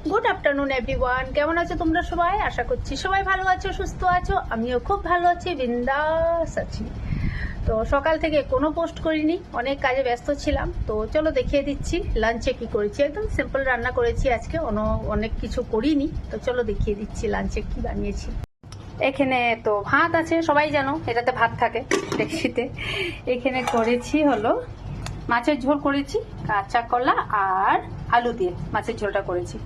Good afternoon everyone, কেমন আছো তোমরা সবাই? আশা করছি সবাই ভালো আছো, সুস্থ আছো। আমিও খুব ভালো আছি, বিন্দাস আছি। তো সকাল থেকে কোনো পোস্ট করিনি, অনেক কাজে ব্যস্ত ছিলাম। তো চলো দেখিয়ে দিচ্ছি লাঞ্চে কি করেছি। একদম সিম্পল রান্না করেছি আজকে, অনেক কিছু করিনি। তো চলো দেখিয়ে দিচ্ছি লাঞ্চে কি বানিয়েছি। এখানে তো ভাত আছে, সবাই জানো এটাতে ভাত থাকে ডেকচিতে। এখানে করেছি হলো মাছের ঝোল করেছি, কাঁচা কলা আর আলু দিয়ে মাছের ঝোলটা করেছি।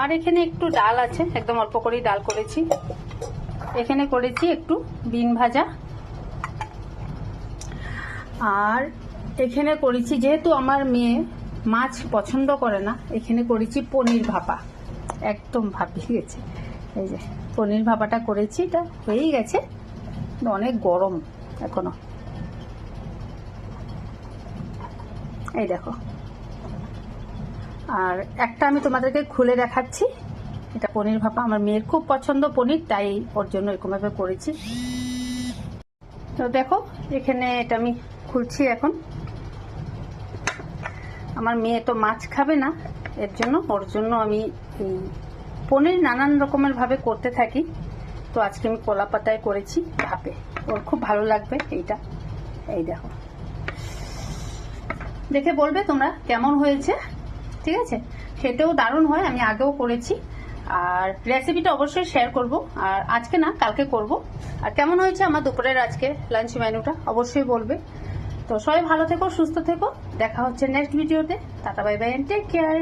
আর এখানে একটু ডাল আছে, একদম অল্প করেই ডাল করেছি। এখানে করেছি একটু বিন ভাজা। আর এখানে করেছি, যেহেতু আমার মেয়ে মাছ পছন্দ করে না, এখানে করেছি পনির ভাপা। একদম ভাপিয়ে গেছে, এই যে পনির ভাপাটা করেছি। এটা হয়েই গেছে, অনেক গরম এখনো। এই দেখো, আর একটা আমি তোমাদেরকে খুলে দেখাচ্ছি। এটা পনির ভাপা, আমার মেয়ের খুব পছন্দ পনির, তাই ওর জন্য এরকম ভাবে করেছি। তো দেখো এখানে এটা আমি খুলছি এখন। আমার মেয়ে তো মাছ খাবে না, এর জন্য ওর জন্য আমি পনির নানান রকমের ভাবে করতে থাকি। তো আজকে আমি কলা পাতায় করেছি ভাপে, ওর খুব ভালো লাগবে এইটা। এই দেখো, দেখে বলবে তোমরা কেমন হয়েছে। ঠিক আছে, খেতেও দারুণ হয়, আমি আগেও করেছি। আর রেসিপিটা অবশ্যই শেয়ার করব, আর আজকে না কালকে করব। আর কেমন হয়েছে আমার দুপুরের আজকে লাঞ্চ মেনুটা অবশ্যই বলবে। তো সবাই ভালো থেকো, সুস্থ থেকো, দেখা হচ্ছে নেক্সট ভিডিওতে। টাটা, bye bye and take care.